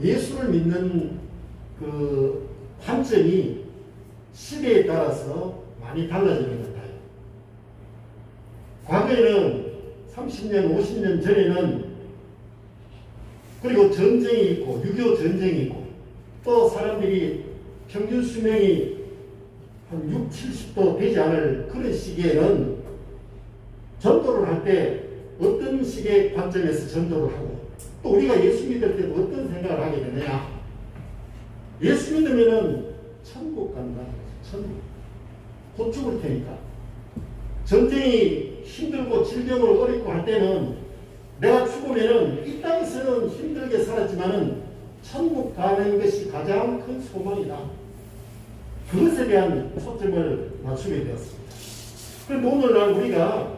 예수를 믿는 그 관점이 시대에 따라서 많이 달라지는 것 같아요. 과거에는 30년, 50년 전에는 그리고 전쟁이 있고 6.25 전쟁이 있고 또 사람들이 평균 수명이 한 6, 70도 되지 않을 그런 시기에는 전도를 할 때 어떤 식의 관점에서 전도를 하고 또 우리가 예수 믿을 때도 어떤 생각을 하게 되느냐. 예수 믿으면은 천국 간다. 천국. 곧 죽을 테니까. 전쟁이 힘들고 질병으로 어렵고 할 때는 내가 죽으면은 이 땅에서는 힘들게 살았지만은 천국 가는 것이 가장 큰 소망이다. 그것에 대한 초점을 맞추게 되었습니다. 그런데 오늘날 우리가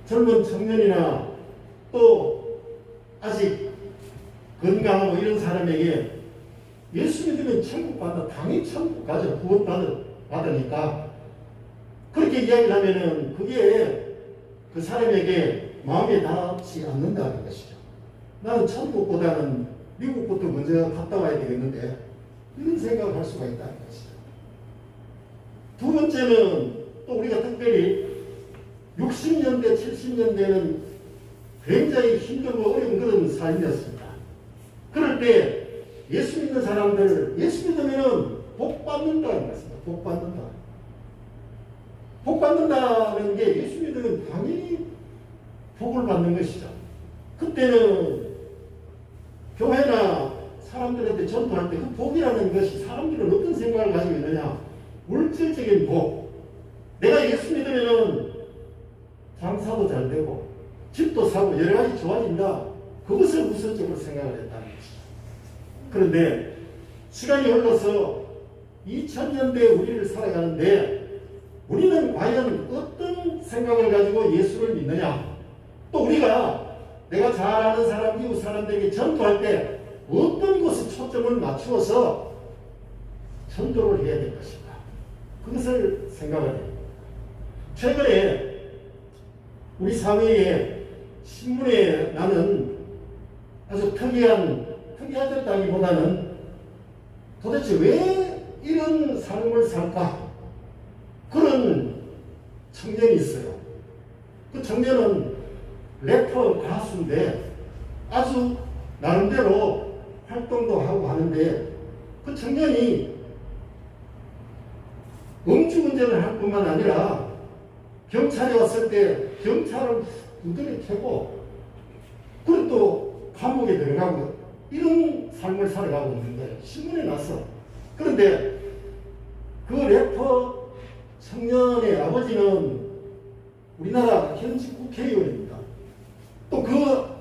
젊은 청년이나 또 아직 건강하고 이런 사람에게 예수 믿으면 천국 받아, 당연히 천국 가죠. 구원 받으니까. 그렇게 이야기를 하면은 그게 그 사람에게 마음에 닿지 않는다는 것이죠. 나는 천국보다는 미국부터 먼저 갔다 와야 되겠는데 이런 생각을 할 수가 있다는 것이죠. 두 번째는 또 우리가 특별히 60년대, 70년대는 굉장히 힘들고 어려운 그런 삶이었습니다. 그럴 때 예수 믿는 사람들, 예수 믿으면 복 받는다는 것입니다. 복 받는다. 복 받는다는 게 예수 믿으면 당연히 복을 받는 것이죠. 그때는 교회나 사람들한테 전도할 때 그 복이라는 것이 사람들은 어떤 생각을 가지고 있느냐. 물질적인 복. 내가 예수 믿으면 장사도 잘 되고 집도 사고 여러 가지 좋아진다. 그것을 우선적으로 생각을 했다는 것이죠. 그런데 시간이 흘러서 2000년대에 우리를 살아가는데 우리는 과연 어떤 생각을 가지고 예수를 믿느냐. 또 우리가 내가 잘 아는 사람, 이웃 사람들에게 전도할 때 어떤 것에 초점을 맞추어서 전도를 해야 될 것인가. 그것을 생각해야 됩니다. 최근에 우리 사회에 신문에 나는 아주 특이하다기보다는 도대체 왜 이런 삶을 살까? 그런 청년이 있어요. 그 청년은 래퍼 가수인데 아주 나름대로 활동도 하고 하는데 그 청년이 음주운전을 할 뿐만 아니라 경찰이 왔을 때 경찰을 두드려 패고 그리고 또 감옥에 들어가고 이런 삶을 살아가고 있는 거예요. 신문에 났어. 그런데 그 래퍼 청년의 아버지는 우리나라 현직 국회의원입니다. 또 그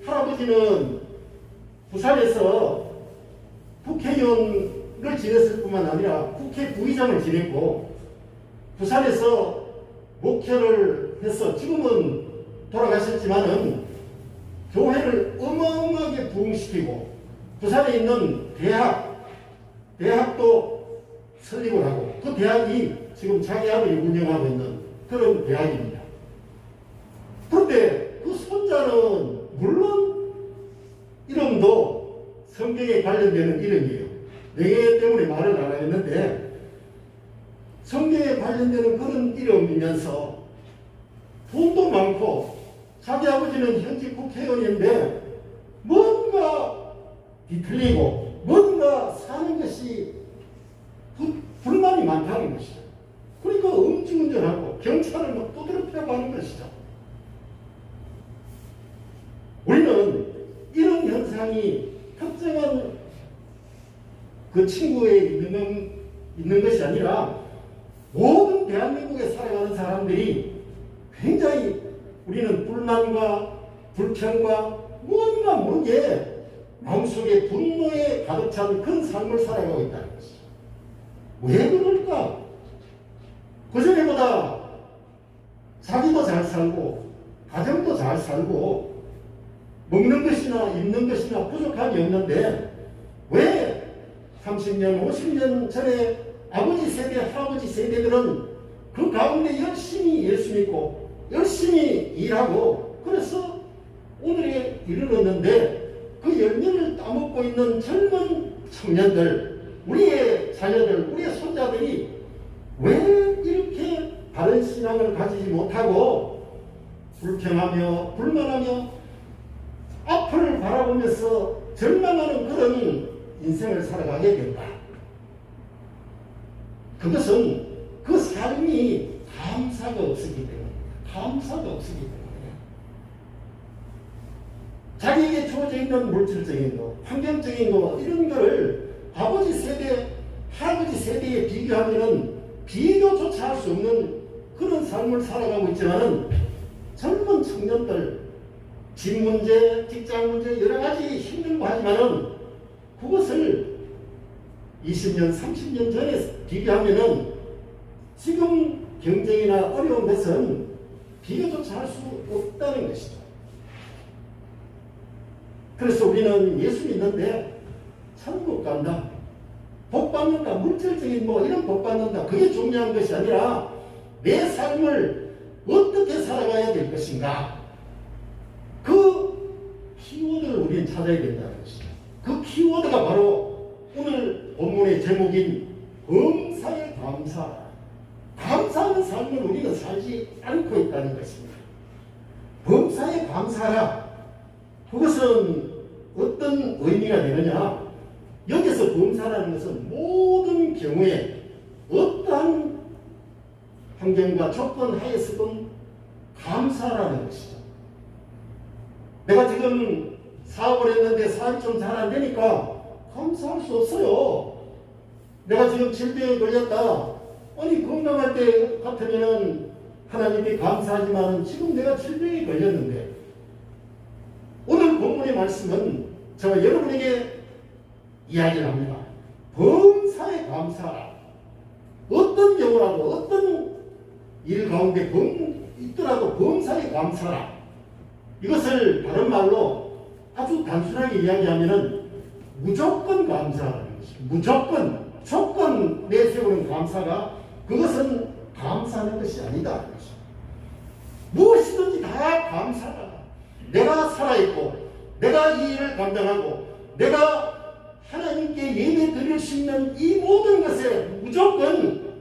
할아버지는 부산에서 국회의원을 지냈을 뿐만 아니라 국회 부의장을 지냈고 부산에서 목회를 해서 지금은 돌아가셨지만은 교회를 어마어마하게 부흥시키고 부산에 있는 대학도 설립을 하고 그 대학이 지금 자기 아들이 운영하고 있는 그런 대학입니다. 그런데 그 손자는 물론 이름도 성경에 관련되는 이름이에요. 내 때문에 말을 안 하겠는데 성경에 관련되는 그런 이름이면서 돈도 많고 자기 아버지는 현직 국회의원인데 뭔가 뒤틀리고 뭔가 사는 것이 불만이 많다는 것이죠. 그러니까 음주운전하고 경찰을 막 두드려 패고 하는 것이죠. 우리는 이런 현상이 특정한 그 친구에 있는 것이 아니라 모든 대한민국에 살아가는 사람들이 굉장히 우리는 불만과 불평과 뭔가 모르게 마음속에 분노에 가득 찬 그런 삶을 살아가고 있다는 것이죠. 왜 그럴까? 그전에보다 자기도 잘 살고 가정도 잘 살고 먹는 것이나 입는 것이나 부족함이 없는데 왜 30년, 50년 전에 아버지 세대, 할아버지 세대들은 그 가운데 열심히 예수 믿고 열심히 일하고 그래서 오늘에 이르렀는데 그 그 열매를 따먹고 있는 젊은 청년들, 우리의 자녀들, 우리의 손자들이 왜 이렇게 바른 신앙을 가지지 못하고 불평하며 불만하며 앞을 바라보면서 절망하는 그런 인생을 살아가게 된다. 그것은 그 삶이 감사가 없었기 때문에, 감사가 없었기 때문에 자기에게 주어져 있는 물질적인 것, 환경적인 것, 이런 거를 아버지 세대, 할아버지 세대에 비교하면은 비교조차 할 수 없는 그런 삶을 살아가고 있지만은 젊은 청년들, 집 문제, 직장 문제, 여러 가지 힘들고 하지만은 그것을 20년, 30년 전에 비교하면은 지금 경쟁이나 어려운 것은 비교조차 할 수 없다는 것이죠. 그래서 우리는 예수 믿는데 천국 간다, 복 받는다, 물질적인 뭐 이런 복 받는다, 그게 중요한 것이 아니라 내 삶을 어떻게 살아가야 될 것인가, 그 키워드를 우리는 찾아야 된다는 것이죠. 그 키워드가 바로 오늘 본문의 제목인 범사에 감사, 감사하는 삶을 우리는 살지 않고 있다는 것입니다. 범사에 감사하라. 그것은 어떤 의미가 되느냐? 여기서 범사라는 것은 모든 경우에 어떠한 환경과 조건 하에서든 감사라는 것이죠. 내가 지금 사업을 했는데 사업이 좀 잘 안 되니까 감사할 수 없어요. 내가 지금 질병에 걸렸다. 아니 건강할 때 같으면 하나님께 감사하지만 지금 내가 질병에 걸렸는데, 오늘 본문의 말씀은 제가 여러분에게 이야기를 합니다. 범사에 감사하라. 어떤 경우라도 어떤 일 가운데 있더라도 범사에 감사하라. 이것을 다른 말로 아주 단순하게 이야기하면은 무조건 감사하는 것이죠. 무조건, 조건 내세우는 감사가 그것은 감사하는 것이 아니다. 무엇이든지 다 감사하다. 내가 살아있고, 내가 이 일을 감당하고, 내가 하나님께 예배 드릴 수 있는 이 모든 것에 무조건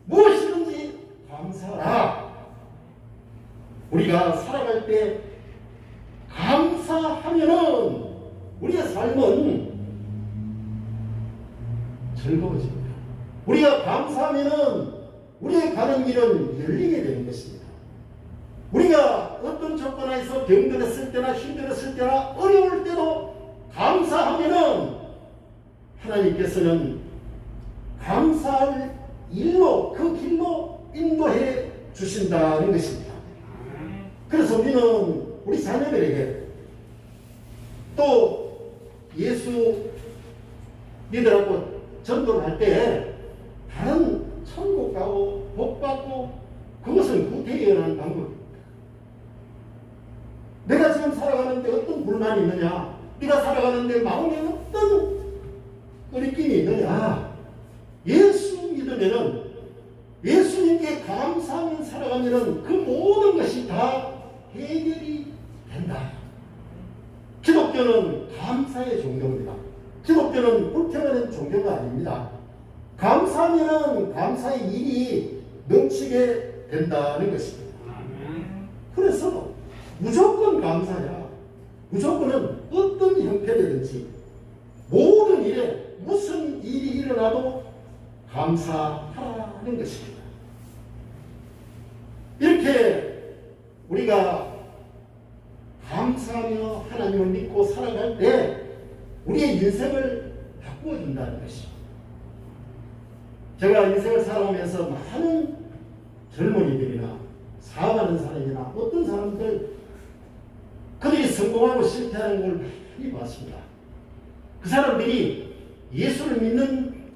무엇이든지 감사하라. 우리가 살아갈 때 감사하면은 우리의 삶은 즐거워집니다. 우리가 감사하면은 우리의 가는 길은 열리게 되는 것입니다. 우리가 어떤 조건 하에서 병들었을 때나 힘들었을 때나 어려울 때도 감사하면은 하나님께서는 감사할 일로, 그 길로 인도해 주신다는 것입니다. 그래서 우리는 우리 자녀들에게 또 예수 믿으라고 전도를 할 때 다른 천국 가고 복 받고 그것은 구태연한 방법입니다. 내가 지금 살아가는데 어떤 불만이 있느냐, 네가 살아가는데 마음에 어떤 꺼리낌이 있느냐, 예수 믿으면은, 예수님께 감사하며 살아가면은 그 모든 것이 다 해결이 된다. 기독교는 감사의 종교입니다. 기독교는 불평하는 종교가 아닙니다. 감사하면은 감사의 일이 넘치게 된다는 것입니다. 그래서 무조건 감사야. 무조건은 어떤 형태든지 모든 일에 무슨 일이 일어나도 감사하라는 것입니다. 이렇게 우리가 감사하며 하나님을 믿고 살아갈 때 우리의 인생을 바꾸어준다는 것입니다. 제가 인생을 살아오면서 많은 젊은이들이나 사업하는 사람이나 어떤 사람들, 그들이 성공하고 실패하는 걸 많이 봤습니다. 그 사람들이 예수를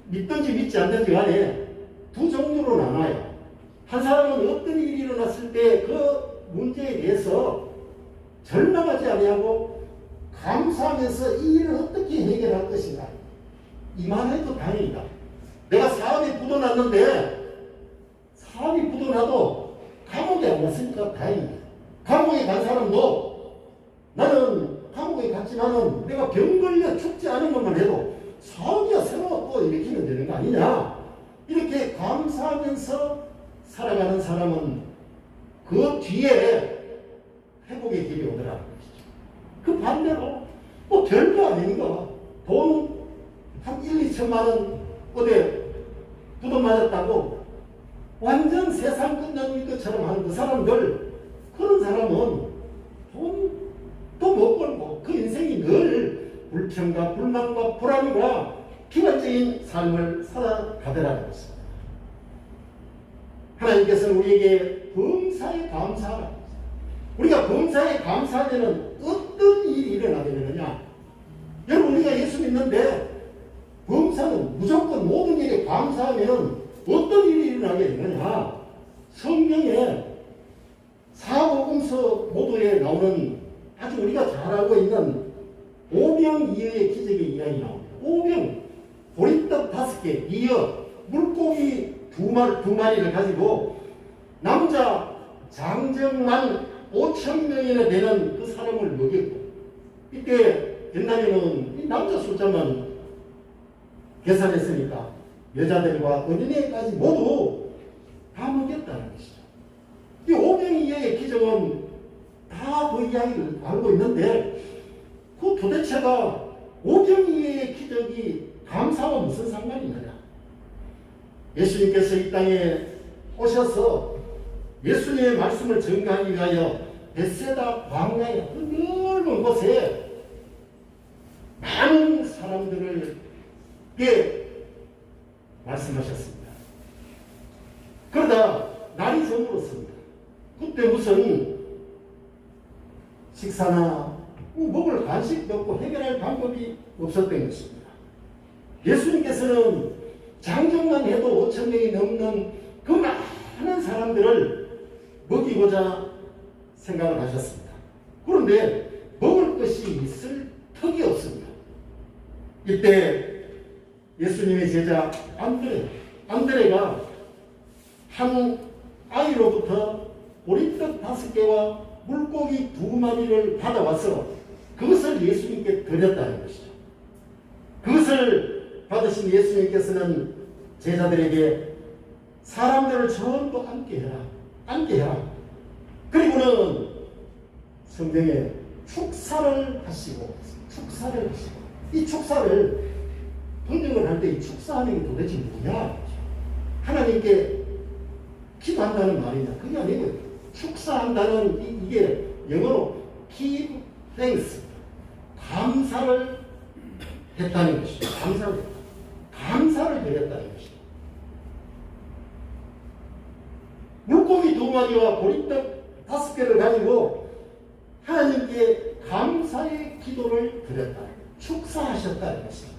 믿든지 믿지 않든지 간에 두 종류로 나눠요. 한 사람은 어떤 일이 일어났을 때 그 문제에 대해서 절망하지 아니하고 감사하면서 이 일을 어떻게 해결할 것인가, 이만 해도 다행이다. 내가 사업이 부도났는데 사업이 부도나도 감옥에 안 갔으니까 다행이다. 감옥에 간 사람도 나는 감옥에 감옥에 갔지만은 내가 병 걸려 죽지 않은 것만 해도 사업이야 새로 또 일으키면 되는 거 아니냐. 이렇게 감사하면서 살아가는 사람은 그 뒤에 회복의 길이 오더라는 것이죠. 그 반대로 뭐 별거 아닌가. 돈 한 1, 2천만 원 어디 부도맞았다고 완전 세상 끝나는 것처럼 하는 그 사람들, 그런 사람은 돈도 못 벌고 그 인생이 늘 불평과 불만과 불안과 비관적인 삶을 살아가더라는 것입니다. 하나님께서는 우리에게 범사에 감사하라. 우리가 범사에 감사하면 어떤 일이 일어나게 되느냐. 여러분, 우리가 예수 믿는데 범사는 무조건 모든 일에 감사하면 어떤 일이 일어나게 되느냐. 성경에 사복음서 모두에 나오는 아주 우리가 잘 알고 있는 오병이어의 기적의 이야기 나옵니다. 오병, 보리떡 5개, 이어, 물고기 두 마리를 가지고 남자 장정만 5,000명이나 되는 그 사람을 먹였고, 이때 옛날에는 이 남자 숫자만 계산했으니까 여자들과 어린애까지 모두 다 먹였다는 것이죠. 이 오병이어의 기적은 다 그 이야기를 알고 있는데, 그 도대체가 오병이어의 기적이 감사와 무슨 상관이 있느냐. 예수님께서 이 땅에 오셔서 예수님의 말씀을 전가하기 위하여 벳세다 광야의 그 넓은 곳에 많은 사람들에게 말씀하셨습니다. 그러다 날이 저물었습니다. 그때 무슨 식사나 먹을 간식도 없고 해결할 방법이 없었던 것입니다. 예수님께서는 장정만 해도 5,000명이 넘는 그 많은 사람들을 먹이고자 생각을 하셨습니다. 그런데 먹을 것이 있을 턱이 없습니다. 이때 예수님의 제자 안드레가 한 아이로부터 보리떡 5개와 물고기 2마리를 받아와서 그것을 예수님께 드렸다는 것이죠. 그것을 받으신 예수님께서는 제자들에게 사람들을 전부 앉게 해라. 그리고는 성경에 축사를 하시고 이 축사를 번역을 할 때 이 축사하는 게 도대체 뭐냐? 하나님께 기도한다는 말이냐? 그게 아니고 축사한다는 이게 영어로 give thanks, 감사를 했다는 것이죠. 감사를 드렸다는 것이죠. 물고기 2마리와 보리떡 5개를 가지고 하나님께 감사의 기도를 드렸다. 축사하셨다는 것입니다.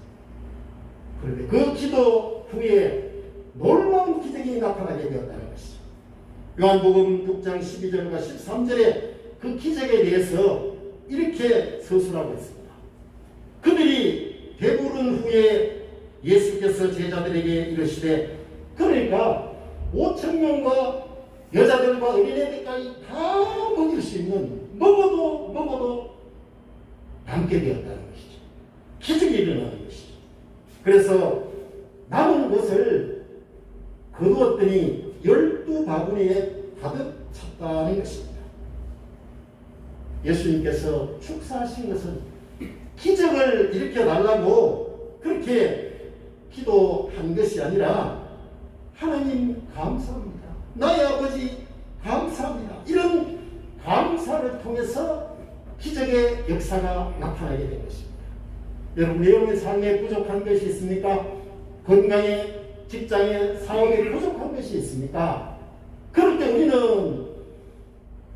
그런데 그 기도 후에 놀라운 기적이 나타나게 되었다는 것이죠. 요한복음 6장 12절과 13절에 그 기적에 대해서 이렇게 서술하고 있습니다. 그들이 배부른 후에 예수께서 제자들에게 이르시되, 그러니까 5,000명과 여자들과 어린애들까지 다 먹일 수 있는, 먹어도 남게 되었다는 것이죠. 기적이 일어나는 것이죠. 그래서 남은 것을 거두었더니 12바구니에 가득 찼다는 것입니다. 예수님께서 축사하신 것은 기적을 일으켜달라고 그렇게 기도한 것이 아니라, 하나님 감사합니다, 나의 아버지 감사합니다, 이런 감사를 통해서 기적의 역사가 나타나게 된 것입니다. 여러분, 내용의 삶에 부족한 것이 있습니까? 건강에, 직장에, 사업에 부족한 것이 있습니까? 그럴 때 우리는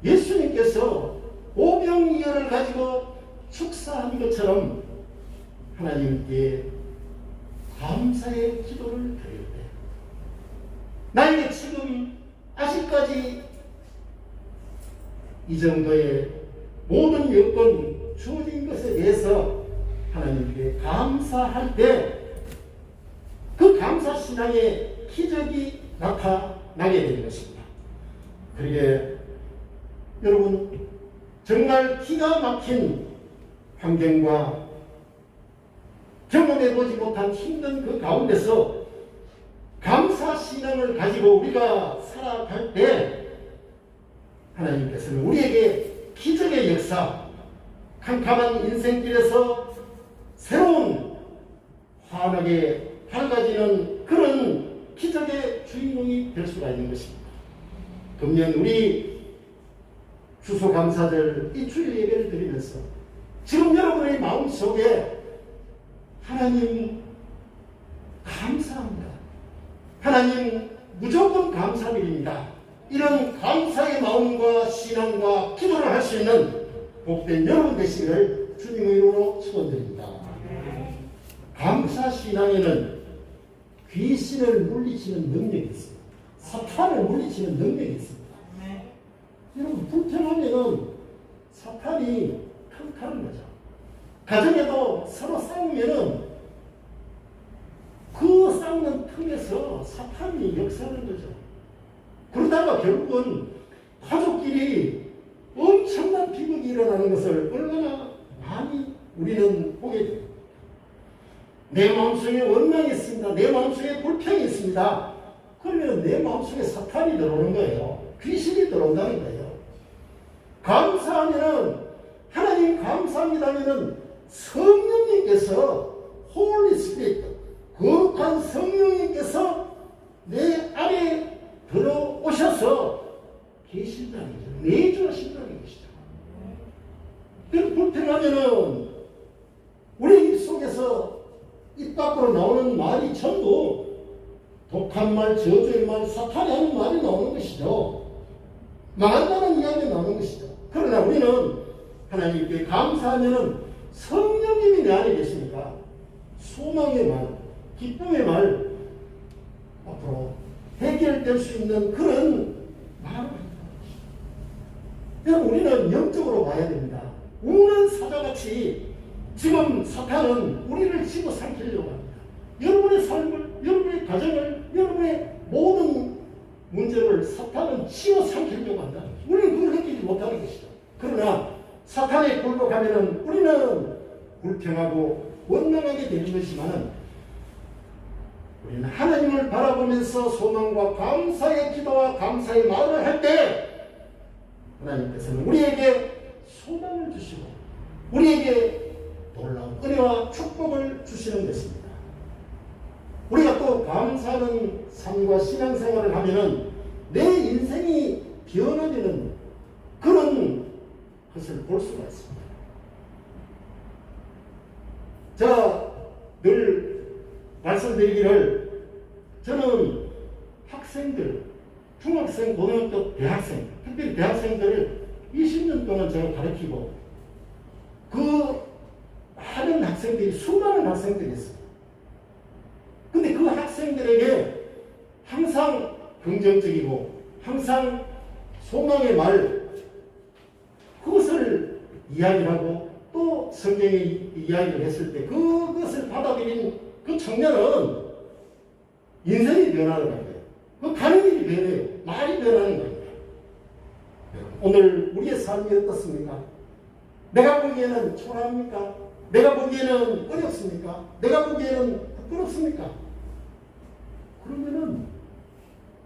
예수님께서 오병이어를 가지고 축사한 것처럼 하나님께 감사의 기도를 드릴 때, 나에게 지금 아직까지 이 정도의 모든 여건 주어진 것에 대해서 하나님께 감사할 때, 그 감사신앙의 기적이 나타나게 되는 것입니다. 그러게 여러분, 정말 기가 막힌 환경과 경험해보지 못한 힘든 그 가운데서 감사신앙을 가지고 우리가 살아갈 때 하나님께서는 우리에게 기적의 역사, 캄캄한 인생길에서 새로운 환하게 밝아지는 그런 기적의 주인공이 될 수가 있는 것입니다. 금년 우리 추수감사절 이 주일 예배를 드리면서 지금 여러분의 마음속에 하나님 감사합니다. 하나님 무조건 감사드립니다. 이런 감사의 마음과 신앙과 기도를 할 수 있는 복된 여러분 되시기를 주님의 이름으로 축원드립니다. 감사 신앙에는 귀신을 물리치는 능력이 있습니다. 사탄을 물리치는 능력이 있습니다. 여러분 불평하면은 사탄이 탕탕한 거죠. 가정에도 서로 싸우면은 그 싸우는 틈에서 사탄이 역사하는 거죠. 그러다가 결국은 가족끼리 엄청난 비극이 일어나는 것을 얼마나 많이 우리는 보게 됩니다. 내 마음속에 원망이 있습니다. 내 마음속에 불평이 있습니다. 그러면 내 마음속에 사탄이 들어오는 거예요. 귀신이 들어온다는 거예요. 감사하면은 하나님 감사합니다면은 성령님께서 홀리 스피릿 거룩한 성령님께서 내 안에 들어오셔서 계신다는 거죠. 내주하신다는 것이죠. 그럼 불평하면은 우리 입 속에서 입 밖으로 나오는 말이 전부 독한 말, 저주의 말, 사탄이 하는 말이 나오는 것이죠. 망한다는 이야기가 나오는 것이죠. 그러나 우리는 하나님께 감사하면은 성령님이 내 안에 계시니까 소망의 말, 기쁨의 말 앞으로 해결될 수 있는 그런 말을 합니다. 여러분 우리는 영적으로 봐야 됩니다. 우는 사자같이 지금 사탄은 우리를 집어삼키려고 합니다. 여러분의 삶을, 여러분의 가정을, 여러분의 모든 문제를 사탄은 집어삼키려고 한다. 우리는 그걸 느끼지 못하는 것이죠. 그러나 사탄에 굴복하면 우리는 불평하고 원망하게 되는 것이지만 우리는 하나님을 바라보면서 소망과 감사의 기도와 감사의 말을 할 때 하나님께서는 우리에게 소망을 주시고 우리에게 놀라운 은혜와 축복을 주시는 것입니다. 우리가 또 감사하는 삶과 신앙생활을 하면은 내 인생이 변화되는 그런 것을 볼 수가 있습니다. 제가 늘 말씀드리기를 저는 학생들, 중학생, 고등학교, 대학생, 특별히 대학생들을 20년 동안 제가 가르치고 그 많은 학생들이 수많은 학생들이 있어요. 근데 그 학생들에게 항상 긍정적이고 항상 소망의 말 그것을 이야기를 하고 또 성경의 이야기를 했을 때 그것을 받아들인 그 청년은 인생이 변하는 거예요. 그 가는 길이 변해요. 말이 변하는 거예요. 오늘 우리의 삶이 어떻습니까? 내가 보기에는 초라합니까? 내가 보기에는 어렵습니까? 내가 보기에는 부끄럽습니까? 그러면은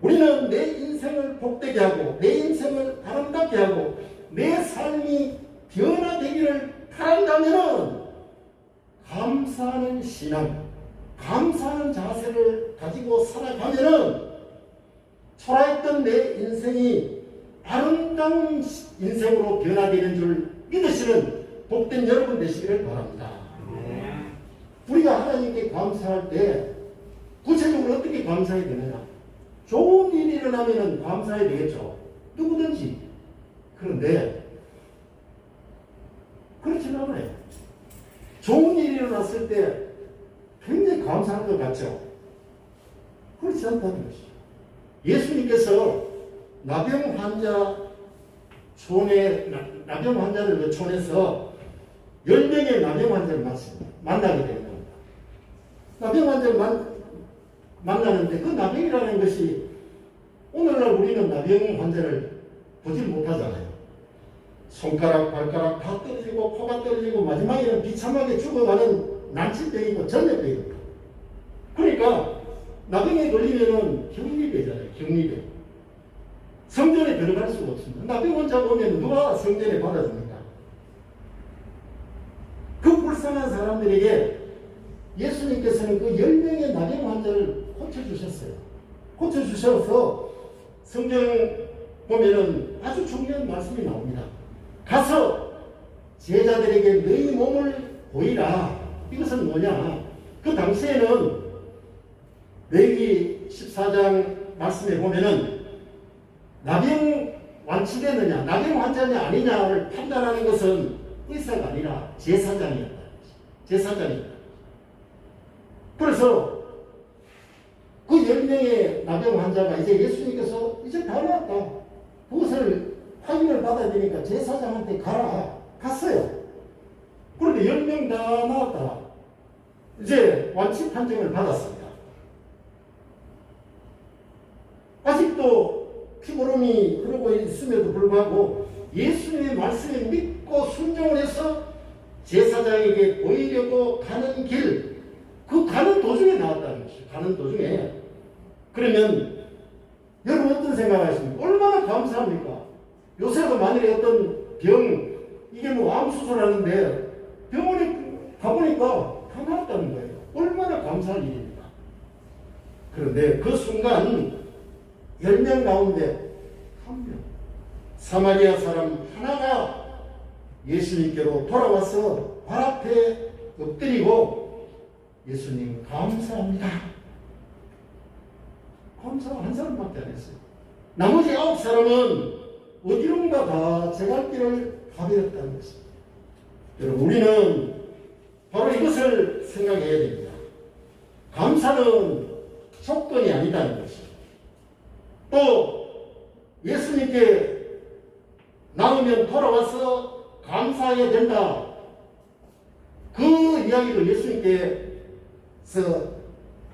우리는 내 인생을 복되게 하고 내 인생을 아름답게 하고 내 삶이 변화되기를 바란다면은 감사하는 신앙, 감사하는 자세를 가지고 살아가면은 초라했던 내 인생이 아름다운 인생으로 변화되는 줄 믿으시는 복된 여러분 되시기를 바랍니다. 우리가 하나님께 감사할 때 구체적으로 어떻게 감사해야 되느냐? 좋은 일이 일어나면 감사해야 되겠죠. 누구든지. 그런데 그렇진 않아요. 좋은 일이 일어났을 때 굉장히 감사할 것 같죠. 그렇지 않다는 것이죠. 예수님께서 나병 환자를 그 촌에서 10명의 나병 환자를 만나게 되는 겁니다. 나병 환자를 만나는데 그 나병이라는 것이 오늘날 우리는 나병 환자를 보지 못하잖아요. 손가락, 발가락 다 떨어지고 코가 떨어지고 마지막에는 비참하게 죽어가는 난치병이고 전염병입니다. 그러니까 나병에 걸리면은 격리되잖아요. 격리돼. 성전에 들어갈 수가 없습니다. 나병 환자 오면 누가 성전에 받아줍니까? 그 불쌍한 사람들에게 예수님께서는 그 10명의 나병 환자를 고쳐주셨어요. 고쳐주셔서 성경 보면은 아주 중요한 말씀이 나옵니다. 가서 제자들에게 너희 몸을 보이라. 이것은 뭐냐? 그 당시에는 레위기 14장 말씀에 보면은 나병 완치되느냐, 나병 환자냐 아니냐를 판단하는 것은 의사가 아니라 제사장이었다. 제사장이었다. 그래서 그 10명의 나병 환자가 이제 예수님께서 이제 다 나았다. 그것을 확인을 받아야 되니까 제사장한테 가라. 갔어요. 그런데 10명 다 나았다. 이제 완치 판정을 받았습니다. 아직도 피고름이 흐르고 있음에도 불구하고 예수님의 말씀을 믿고 순종을 해서 제사장에게 보이려고 가는 길, 그 가는 도중에 나왔다는 것이죠. 가는 도중에. 그러면 여러분 어떤 생각하십니까? 얼마나 감사합니까? 요새도 만일에 어떤 병, 이게 뭐 암 수술하는데 병원에 가보니까 다 나았다는 거예요. 얼마나 감사한 일입니까? 그런데 그 순간 10명 가운데 한 명, 사마리아 사람 하나가 예수님께로 돌아와서 발 앞에 엎드리고 예수님 감사합니다. 감사 한 사람밖에 안 했어요. 나머지 9사람은 어디론가 다 제갈 길을 가버렸다는 것입니다. 여러분, 우리는 바로 이것을 생각해야 됩니다. 감사는 조건이 아니다는 것입니다. 또 예수님께 나오면 돌아와서 감사해야 된다. 그 이야기도 예수님께서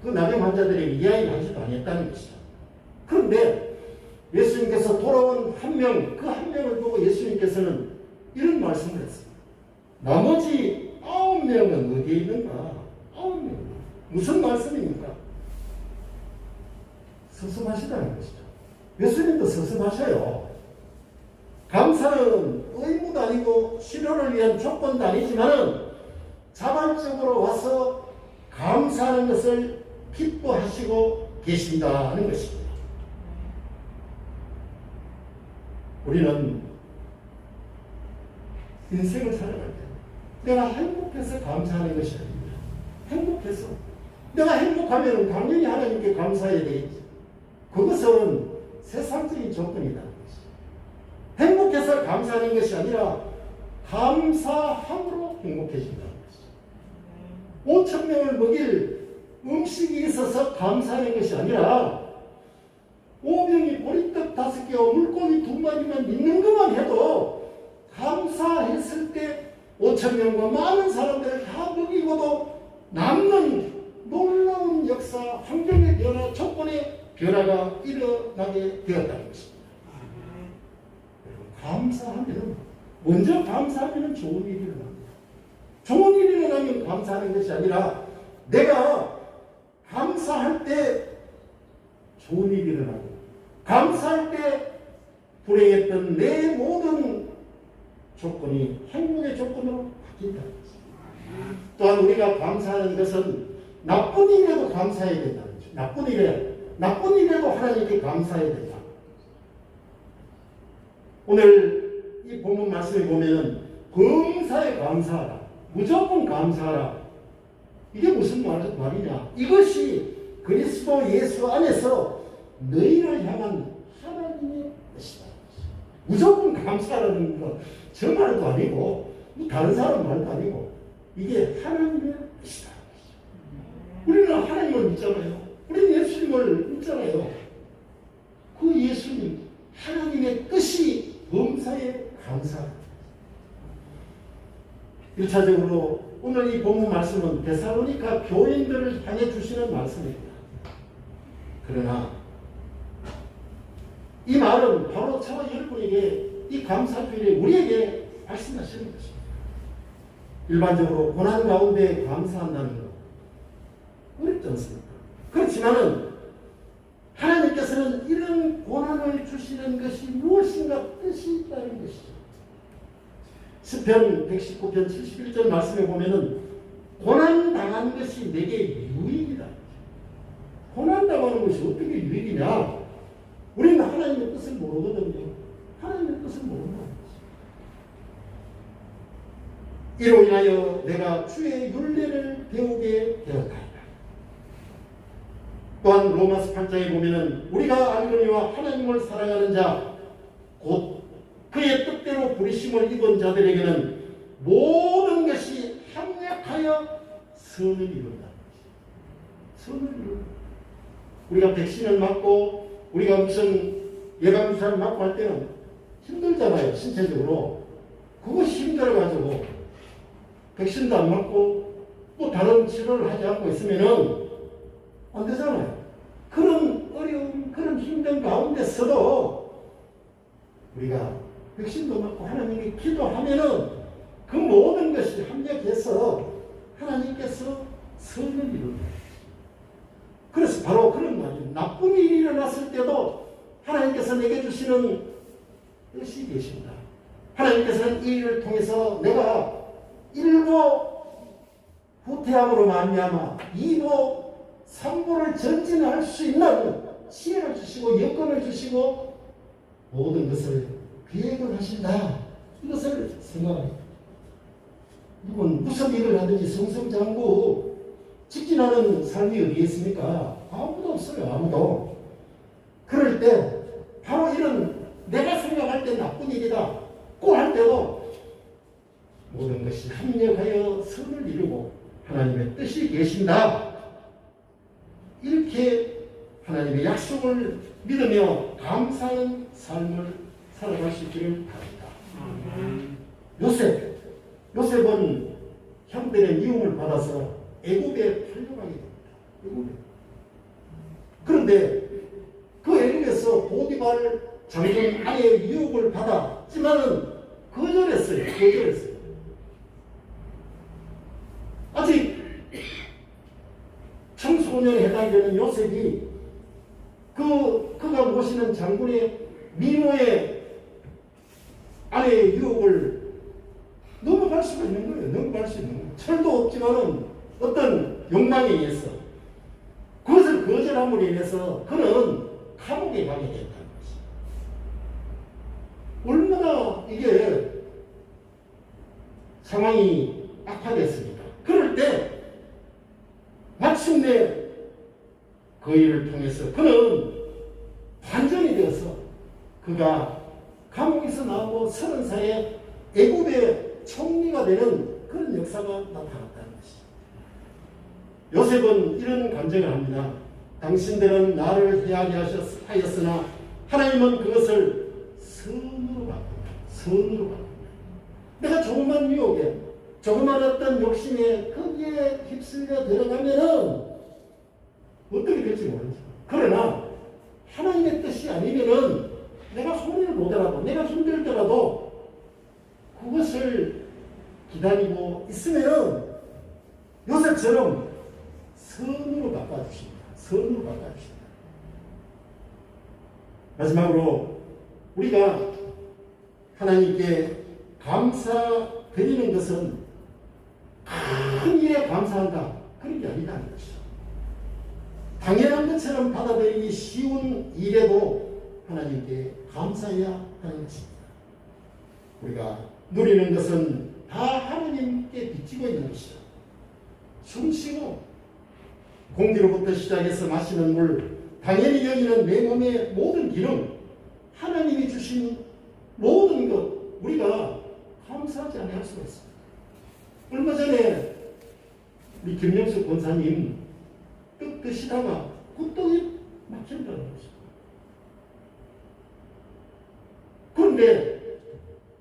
그 나병 환자들에게 이야기하지도 않았다는 것이죠. 그런데 예수님께서 돌아온 한 명, 그 한 명을 보고 예수님께서는 이런 말씀을 했습니다. 나머지 9명은 어디에 있는가? 9명. 무슨 말씀입니까? 섭섭하시다는 것이죠. 예수님도 섭섭하셔요. 감사는 의무도 아니고 실효를 위한 조건도 아니지만은 자발적으로 와서 감사하는 것을 기뻐하시고 계신다는 것입니다. 우리는 인생을 살아갈 때 내가 행복해서 감사하는 것이 아닙니다. 행복해서. 내가 행복하면 당연히 하나님께 감사해야 되겠지. 그것은 세상적인 조건이라는 것이죠. 행복해서 감사하는 것이 아니라 감사함으로 행복해진다는 것이죠. 5,000명을 먹일 음식이 있어서 감사하는 것이 아니라 5명이 보리떡 5개와 물고기 2마리만 있는 것만 해도 감사했을 때 5,000명과 많은 사람들을 다 먹이고도 남는 놀라운 역사, 환경의 변화, 조건의 변화가 일어나게 되었다는 것입니다. 감사하면, 먼저 감사하면 좋은 일이 일어납니다. 좋은 일이 일어나면 감사하는 것이 아니라 내가 감사할 때 좋은 일이 일어나고 감사할 때 불행했던 내 모든 조건이 행복의 조건으로 바뀐다는 것입니다. 또한 우리가 감사하는 것은 나쁜 일에도 감사해야 된다는 거죠. 나쁜 일에도 하나님께 감사해야 된다. 오늘 이 본문 말씀에 보면 범사에 감사하라. 무조건 감사하라. 이게 무슨 말이냐? 이것이 그리스도 예수 안에서 너희를 향한 하나님의 뜻이다. 무조건 감사하라는 거 저 말도 아니고 다른 사람 말도 아니고 이게 하나님의 뜻이다. 우리는 하나님을 믿잖아요. 우리는 예수님을 믿잖아요. 그 예수님 하나님의 뜻이 범사에 감사합니다. 1차적으로 오늘 이 본문 말씀은 데살로니가 교인들을 향해 주시는 말씀입니다. 그러나 이 말은 바로 저와 여러분에게 이 감사주일에 우리에게 말씀하시는 것입니다. 일반적으로 고난 가운데 감사한다는 것 어렵지 않습니까? 그렇지만은 하나님께서는 이런 고난을 주시는 것이 무엇인가 뜻이 있다는 것이죠. 시편 119편 71절 말씀에 보면은 고난 당한 것이 내게 유익이다. 고난 당하는 것이 어떻게 유익이냐? 우리는 하나님의 뜻을 모르거든요. 하나님의 뜻을 모른다는 것이죠. 이로 인하여 내가 주의 율례를 배우게 되었다. 또한 로마서 8장에 보면은 우리가 알거니와 하나님을 사랑하는 자 곧 그의 뜻대로 부르심을 입은 자들에게는 모든 것이 합력하여 선을 이룬다. 선을 이룬다. 우리가 백신을 맞고 우리가 무슨 예방주사를 맞고 할 때는 힘들잖아요. 신체적으로. 그것이 힘들어가지고 백신도 안 맞고 또 다른 치료를 하지 않고 있으면은 안 되잖아요. 그런 어려움, 그런 힘든 가운데서도 우리가 백신도 맞고 하나님께 기도하면은 그 모든 것이 합력해서 하나님께서 선을 이룬다. 그래서 바로 그런 말이에요. 나쁜 일이 일어났을 때도 하나님께서 내게 주시는 뜻이 계십니다. 하나님께서는 이 일을 통해서 내가 1보 후퇴함으로 말미암아 2보 3보를 전진할 수 있는 지혜를 주시고 여건을 주시고 모든 것을 계획을 하신다. 이것을 생각합니다. 이건 무슨 일을 하든지 성성장구 직진하는 삶이 어디 있습니까? 아무도 없어요. 아무도. 그럴 때 바로 이런 내가 생각할 때 나쁜 일이다 꼭 할 때도 모든 것이 합력하여 선을 이루고 하나님의 뜻이 계신다. 이렇게 하나님의 약속을 믿으며 감사하는 삶을 살아갈 수 있기를 바랍니다. 요셉은 형들의 미움을 받아서 애굽에 팔려가게 됩니다. 애굽에. 그런데 그 애굽에서 보디발 장군 아내의 유혹을 받았지만은 거절했어요. 아직 청소년에 해당되는 요셉이 그가 모시는 장군의 미모의 아내의 유혹을 넘어갈 수가 있는 거예요. 넘어갈 수 있는 거예요. 철도 없지만은 어떤 욕망에 의해서 그것을 거절함으로 인해서 그는 감옥에 가게 됐다는 것이죠. 얼마나 이게 상황이 악화됐습니까? 그럴 때 마침내 그 일을 통해서 그는 반전이 되어서 그가 감옥에서 나오고 30살에 애굽의 총리가 되는 그런 역사가 나타났다는 것이죠. 요셉은 이런 간증을 합니다. 당신들은 나를 해하게 하였으나 하나님은 그것을 선으로 바꾼다. 선으로 바꾼다. 내가 조그만 유혹에 조그만 어떤 욕심에 거기에 휩쓸려 들어가면은 어떻게 될지 모르죠. 그러나 하나님의 뜻이 아니면은 내가 손해를 보더라도 내가 힘들더라도 그것을 기다리고 있으면은 요셉처럼 선으로 바꿔주십니다. 선으로 바꿔주십니다. 마지막으로 우리가 하나님께 감사드리는 것은 큰 일에 감사한다. 그런 게 아니다는 것이죠. 당연한 것처럼 받아들이기 쉬운 일에도 하나님께 감사해야 하는 것입니다. 우리가 누리는 것은 다 하나님께 비치고 있는 것이죠. 숨쉬고 공기로부터 시작해서 마시는 물, 당연히 여기는 내 몸의 모든 기능, 하나님이 주신 모든 것 우리가 감사하지 않을 수가 있습니다. 얼마 전에 우리 김영수 권사님 떡 드시다가 굿떡이 막힌다는 것이죠. 그런데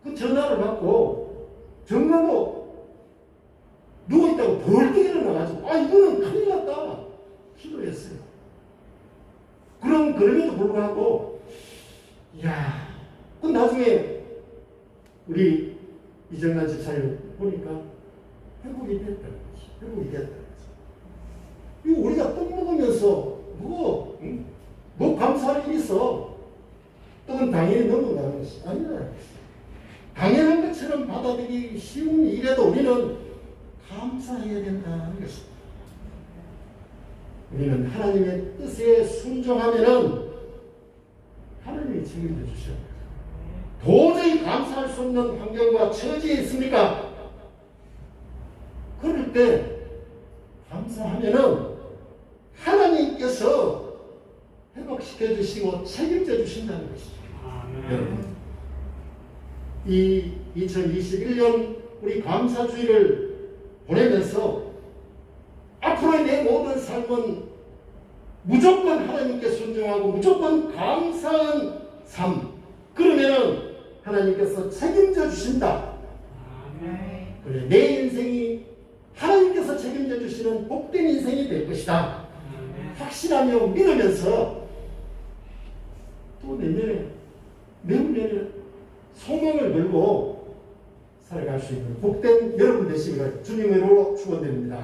그 전화를 받고 정말로 누워있다고 벌떡 일어나가지고 이거는 큰일 났다 기도했어요. 그럼에도 불구하고 그 나중에 우리 이정란 집사님 보니까 회복이 됐다는 거지. 회복이 됐다는 거지. 이거 우리가 떡 먹으면서 뭐 감사할 일이 있어. 떡은 당연히 넘어가는 것이 아니라 당연한 것처럼 받아들이기 쉬운 일에도 우리는 감사해야 된다는 것입니다. 우리는 하나님의 뜻에 순종하면은 하나님이 책임져 주셔야 돼요. 도저히 감사할 수 없는 환경과 처지에 있습니까? 그럴 때 감사하면은 하나님께서 회복시켜 주시고 책임져 주신다는 것이죠. 여러분, 이 2021년 우리 감사주의를 보내면서 앞으로의 내 모든 삶은 무조건 하나님께 순종하고 무조건 감사한 삶. 그러면은 하나님께서 책임져 주신다. 그래, 내 인생이 하나님께서 책임져 주시는 복된 인생이 될 것이다. 확신하며 믿으면서 또 내후년에 소망을 걸고 살아갈 수 있는 복된 여러분 되시기를 주님으로 축원드립니다.